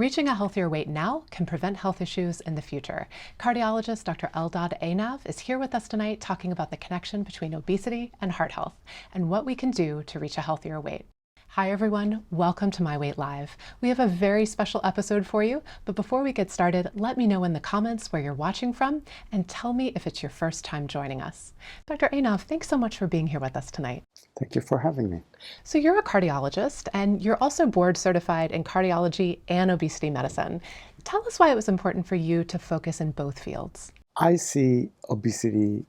Reaching a healthier weight now can prevent health issues in the future. Cardiologist Dr. Eldad Einav is here with us tonight talking about the connection between obesity and heart health and what we can do to reach a healthier weight. Hi everyone, welcome to My Weight Live. We have a very special episode for you, but before we get started, let me know in the comments where you're watching from and tell me if it's your first time joining us. Dr. Einav, thanks so much for being here with us tonight. Thank you for having me. So you're a cardiologist and you're also board certified in cardiology and obesity medicine. Tell us why it was important for you to focus in both fields. I see obesity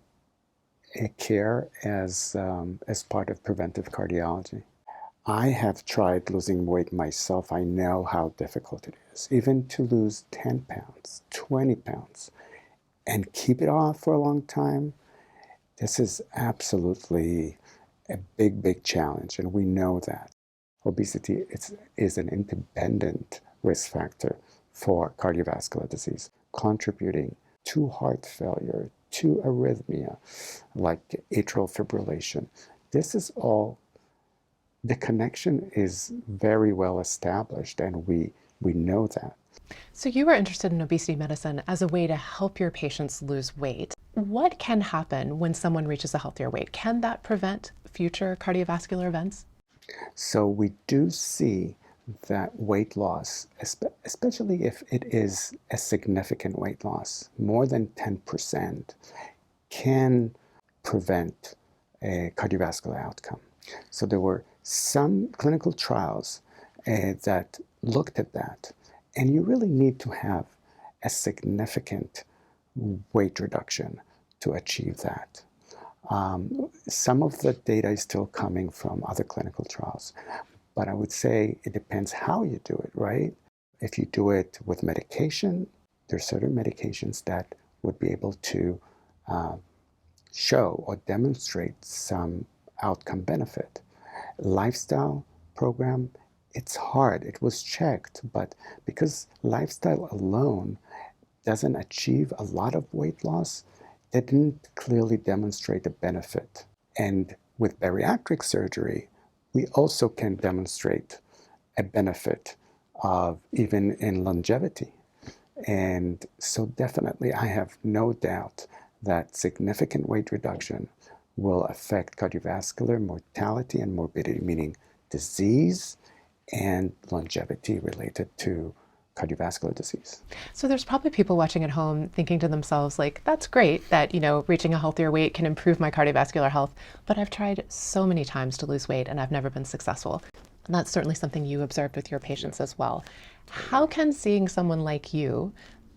care as part of preventive cardiology. I have tried losing weight myself. I know how difficult it is, even to lose 10 pounds, 20 pounds, and keep it off for a long time. This is absolutely a big challenge, and we know that. Obesity is an independent risk factor for cardiovascular disease, contributing to heart failure, to arrhythmia, like atrial fibrillation. This is all, the connection is very well established, and we know that. So you were interested in obesity medicine as a way to help your patients lose weight. What can happen when someone reaches a healthier weight? Can that prevent future cardiovascular events? So we do see that weight loss, especially if it is a significant weight loss, more than 10%, can prevent a cardiovascular outcome. So there were some clinical trials that looked at that, and you really need to have a significant weight reduction to achieve that. Some of the data is still coming from other clinical trials, but I would say it depends how you do it, right? If you do it with medication, there are certain medications that would be able to show or demonstrate some outcome benefit. Lifestyle program, it's hard. It was checked, but because lifestyle alone doesn't achieve a lot of weight loss, they didn't clearly demonstrate a benefit. And with bariatric surgery, we also can demonstrate a benefit of even in longevity. And so definitely I have no doubt that significant weight reduction will affect cardiovascular mortality and morbidity, meaning disease and longevity related to cardiovascular disease. So there's probably people watching at home thinking to themselves, like, that's great that, reaching a healthier weight can improve my cardiovascular health, but I've tried so many times to lose weight and I've never been successful. And that's certainly something you observed with your patients as well. How can seeing someone like you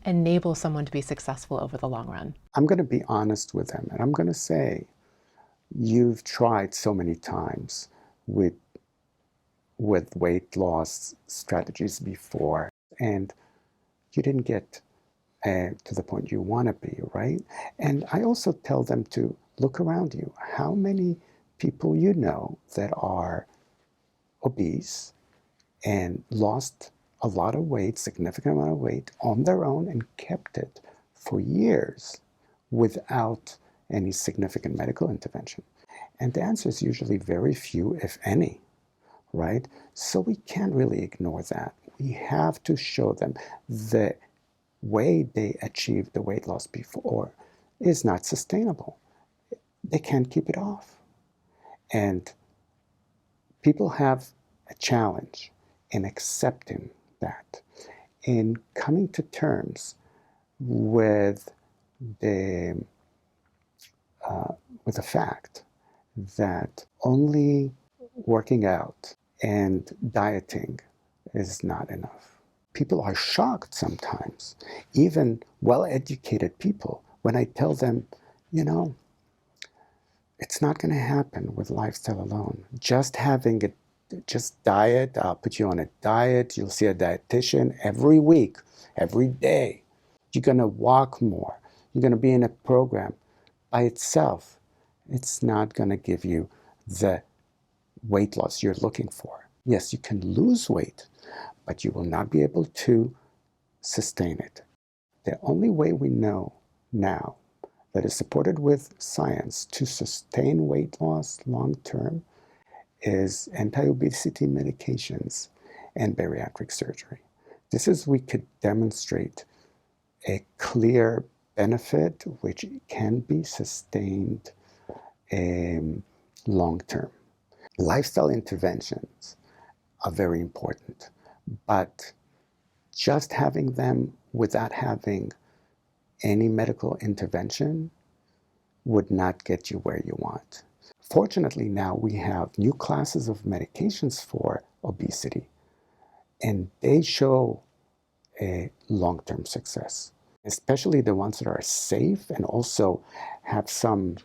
enable someone to be successful over the long run? I'm going to be honest with them, and I'm going to say, you've tried so many times with weight loss strategies before, and you didn't get to the point you want to be, right? And I also tell them to look around you. How many people you know that are obese and lost a lot of weight, significant amount of weight on their own and kept it for years without any significant medical intervention? And the answer is usually very few, if any, right? So we can't really ignore that. We have to show them the way they achieved the weight loss before is not sustainable. They can't keep it off. And people have a challenge in accepting that, in coming to terms with the fact that only working out and dieting is not enough. People are shocked sometimes, even well-educated people, when I tell them, it's not going to happen with lifestyle alone. Just diet, I'll put you on a diet, you'll see a dietitian every week, every day. You're going to walk more. You're going to be in a program. By itself, it's not going to give you the weight loss you're looking for. Yes, you can lose weight, but you will not be able to sustain it. The only way we know now that is supported with science to sustain weight loss long term is anti-obesity medications and bariatric surgery. This is, we could demonstrate a clear benefit which can be sustained long term. Lifestyle interventions are very important, but just having them without having any medical intervention would not get you where you want. Fortunately, now we have new classes of medications for obesity, and they show a long-term success, especially the ones that are safe and also have some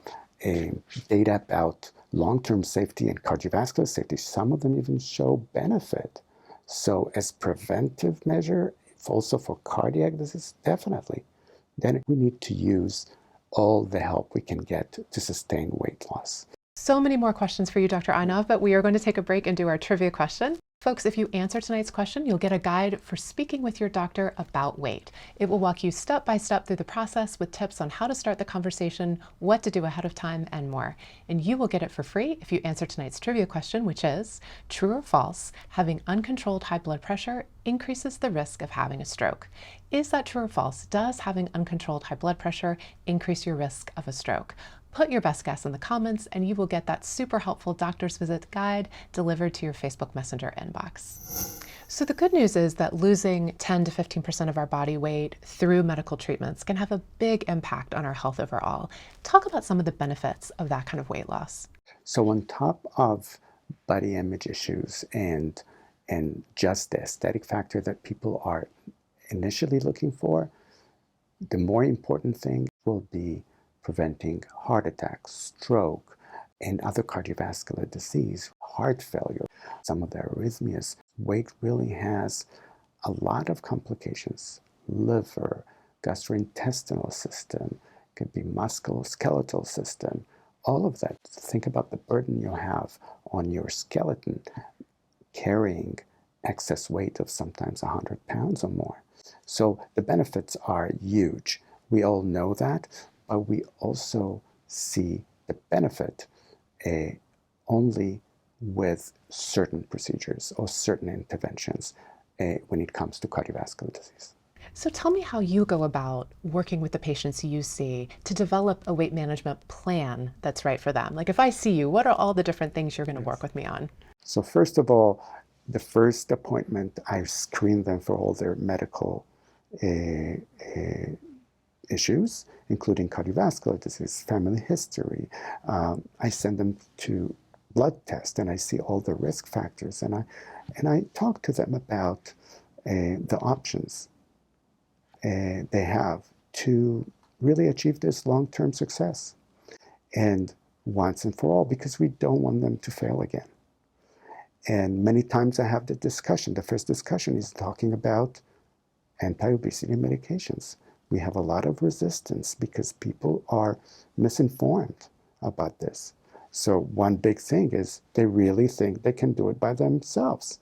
data about long-term safety and cardiovascular safety. Some of them even show benefit. So as preventive measure, also for cardiac disease, definitely. Then we need to use all the help we can get to sustain weight loss. So many more questions for you, Dr. Einav, but we are going to take a break and do our trivia question. Folks, if you answer tonight's question, you'll get a guide for speaking with your doctor about weight. It will walk you step by step through the process with tips on how to start the conversation, what to do ahead of time, and more. And you will get it for free if you answer tonight's trivia question, which is, true or false, having uncontrolled high blood pressure increases the risk of having a stroke. Is that true or false? Does having uncontrolled high blood pressure increase your risk of a stroke? Put your best guess in the comments and you will get that super helpful doctor's visit guide delivered to your Facebook Messenger inbox. So the good news is that losing 10 to 15% of our body weight through medical treatments can have a big impact on our health overall. Talk about some of the benefits of that kind of weight loss. So on top of body image issues and just the aesthetic factor that people are initially looking for, the more important thing will be preventing heart attacks, stroke, and other cardiovascular disease, heart failure, some of the arrhythmias. Weight really has a lot of complications: liver, gastrointestinal system, could be musculoskeletal system, all of that. Think about the burden you have on your skeleton carrying excess weight of sometimes 100 pounds or more. So the benefits are huge. We all know that, but we also see the benefit only with certain procedures or certain interventions when it comes to cardiovascular disease. So tell me how you go about working with the patients you see to develop a weight management plan that's right for them. Like if I see you, what are all the different things you're going to work with me on? So first of all, the first appointment, I screen them for all their medical issues, including cardiovascular disease, family history. I send them to blood tests and I see all the risk factors, and I talk to them about the options they have to really achieve this long-term success, and once and for all, because we don't want them to fail again. And many times I have the discussion. The first discussion is talking about anti-obesity medications. We have a lot of resistance because people are misinformed about this. So one big thing is they really think they can do it by themselves.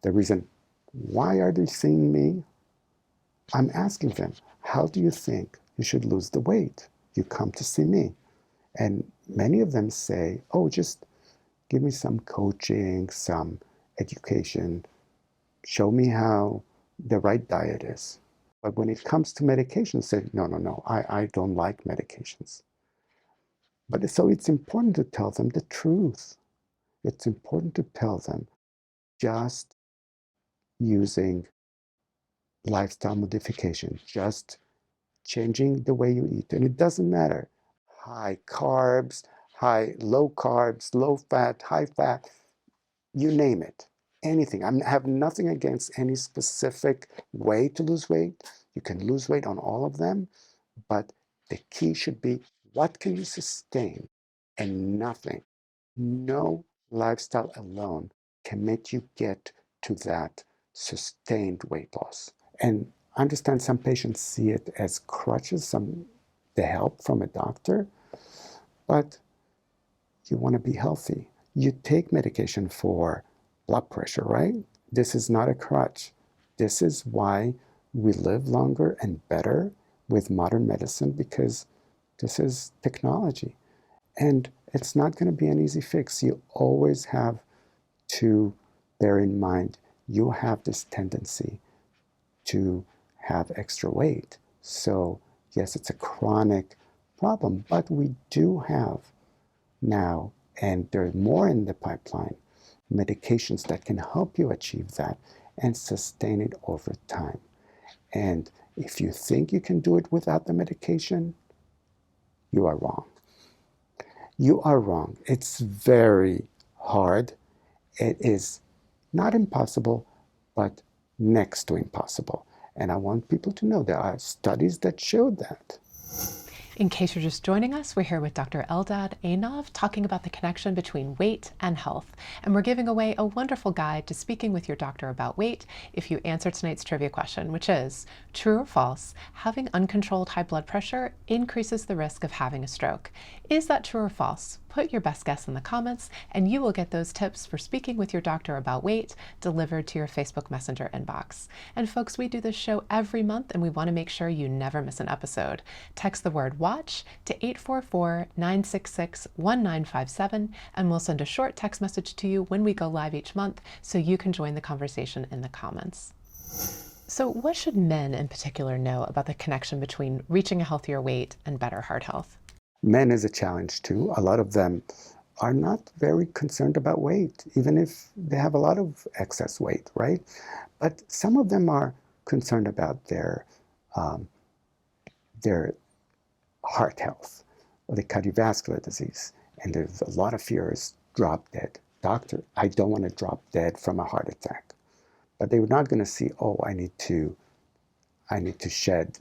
The reason, why are they seeing me? I'm asking them, how do you think you should lose the weight? You come to see me. And many of them say, oh, just give me some coaching, some education, show me how the right diet is. But when it comes to medications, say, no, I don't like medications. But so it's important to tell them the truth. It's important to tell them just using lifestyle modification, just changing the way you eat. And it doesn't matter, high carbs, low carbs, low fat, high fat, you name it, anything. I have nothing against any specific way to lose weight. You can lose weight on all of them, but the key should be, what can you sustain? And nothing, no lifestyle alone can make you get to that sustained weight loss. And understand, some patients see it as crutches, the help from a doctor, but you want to be healthy. You take medication for blood pressure, right? This is not a crutch. This is why we live longer and better with modern medicine, because this is technology. And it's not going to be an easy fix. You always have to bear in mind, you have this tendency to have extra weight. So yes, it's a chronic problem, but we do have now, and there are more in the pipeline, medications that can help you achieve that and sustain it over time. And if you think you can do it without the medication, you are wrong. You are wrong. It's very hard. It is not impossible, but next to impossible. And I want people to know there are studies that show that. In case you're just joining us, we're here with Dr. Eldad Einav talking about the connection between weight and health. And we're giving away a wonderful guide to speaking with your doctor about weight if you answer tonight's trivia question, which is, true or false, having uncontrolled high blood pressure increases the risk of having a stroke. Is that true or false? Put your best guess in the comments, and you will get those tips for speaking with your doctor about weight delivered to your Facebook Messenger inbox. And folks, we do this show every month, and we want to make sure you never miss an episode. Text the word WATCH to 844-966-1957, and we'll send a short text message to you when we go live each month so you can join the conversation in the comments. So what should men in particular know about the connection between reaching a healthier weight and better heart health? Men is a challenge too. A lot of them are not very concerned about weight, even if they have a lot of excess weight, right? But some of them are concerned about their heart health or the cardiovascular disease. And there's a lot of fears, drop dead. Doctor, I don't want to drop dead from a heart attack. But they were not going to see, oh, I need to shed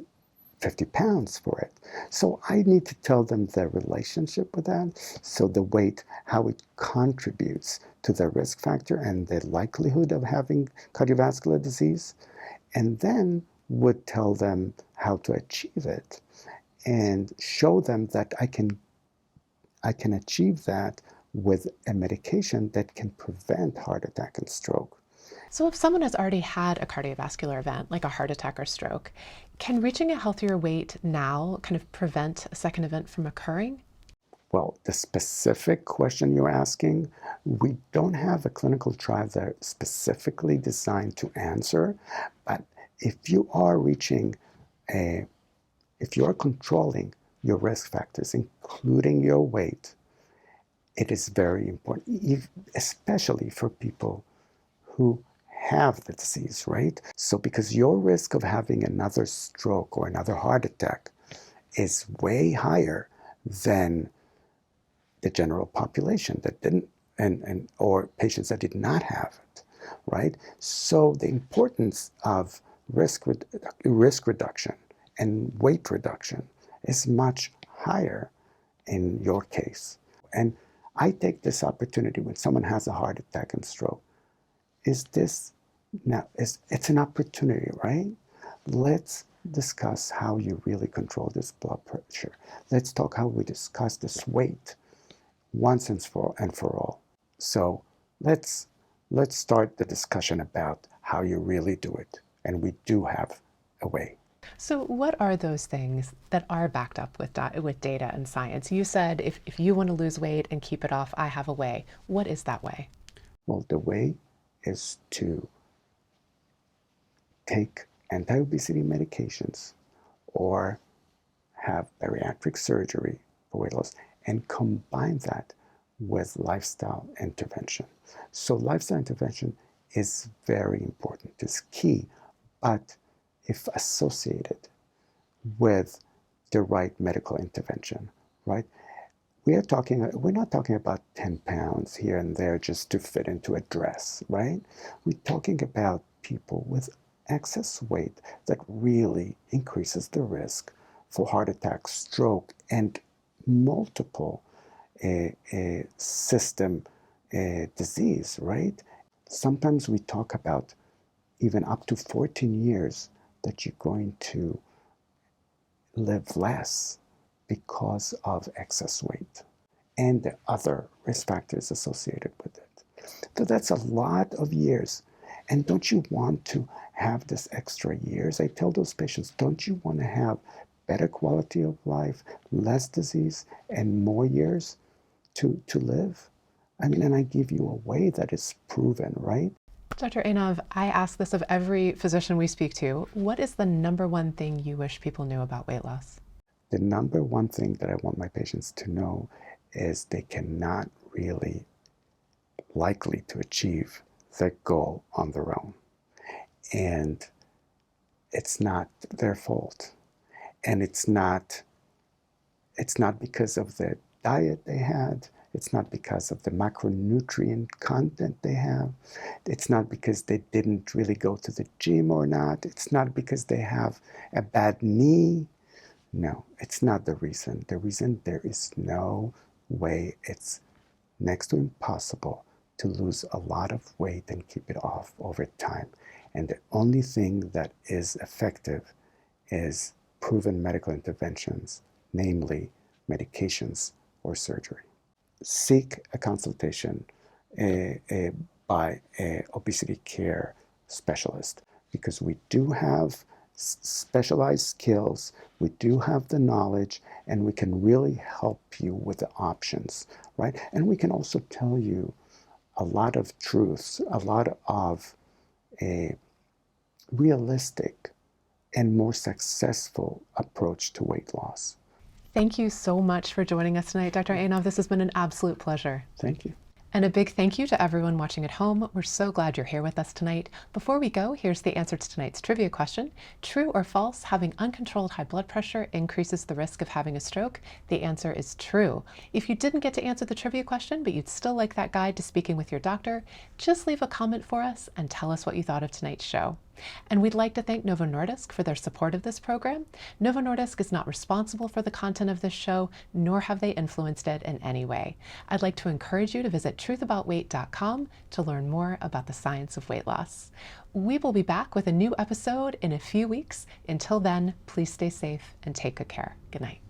50 pounds for it. So I need to tell them the relationship with that. So the weight, how it contributes to the risk factor and the likelihood of having cardiovascular disease. And then would tell them how to achieve it and show them that I can achieve that with a medication that can prevent heart attack and stroke. So if someone has already had a cardiovascular event, like a heart attack or stroke, can reaching a healthier weight now kind of prevent a second event from occurring? Well, the specific question you're asking, we don't have a clinical trial that are specifically designed to answer, but if you are if you're controlling your risk factors, including your weight, it is very important, especially for people who have the disease, right? So because your risk of having another stroke or another heart attack is way higher than the general population that didn't, or patients that did not have it, right? So the importance of risk reduction and weight reduction is much higher in your case. And I take this opportunity when someone has a heart attack and stroke. It's an opportunity, right? Let's discuss how you really control this blood pressure. Let's talk how we discuss this weight once and for all. So let's start the discussion about how you really do it. And we do have a way. So what are those things that are backed up with data and science? You said if you want to lose weight and keep it off, I have a way. What is that way? Well, the way is to take anti-obesity medications or have bariatric surgery for weight loss and combine that with lifestyle intervention. So lifestyle intervention is very important, it's key, but if associated with the right medical intervention, right? We're not talking about 10 pounds here and there just to fit into a dress, right? We're talking about people with excess weight that really increases the risk for heart attack, stroke, and multiple system disease, right? Sometimes we talk about even up to 14 years that you're going to live less because of excess weight and the other risk factors associated with it. So that's a lot of years. And don't you want to have this extra years? I tell those patients, don't you want to have better quality of life, less disease, and more years to live? I mean, and I give you a way that is proven, right? Dr. Einav, I ask this of every physician we speak to. What is the number one thing you wish people knew about weight loss? The number one thing that I want my patients to know is they cannot really likely to achieve their goal on their own. And it's not their fault. And it's not because of the diet they had. It's not because of the macronutrient content they have. It's not because they didn't really go to the gym or not. It's not because they have a bad knee. No, it's not the reason. The reason, there is no way, it's next to impossible to lose a lot of weight and keep it off over time. And the only thing that is effective is proven medical interventions, namely medications or surgery. Seek a consultation by an obesity care specialist, because we do have specialized skills, we do have the knowledge, and we can really help you with the options, right? And we can also tell you a lot of truths, a lot of a realistic and more successful approach to weight loss. Thank you so much for joining us tonight, Dr. Einav. This has been an absolute pleasure. Thank you. And a big thank you to everyone watching at home. We're so glad you're here with us tonight. Before we go, here's the answer to tonight's trivia question. True or false, having uncontrolled high blood pressure increases the risk of having a stroke? The answer is true. If you didn't get to answer the trivia question, but you'd still like that guide to speaking with your doctor, just leave a comment for us and tell us what you thought of tonight's show. And we'd like to thank Novo Nordisk for their support of this program. Novo Nordisk is not responsible for the content of this show, nor have they influenced it in any way. I'd like to encourage you to visit truthaboutweight.com to learn more about the science of weight loss. We will be back with a new episode in a few weeks. Until then, please stay safe and take good care. Good night.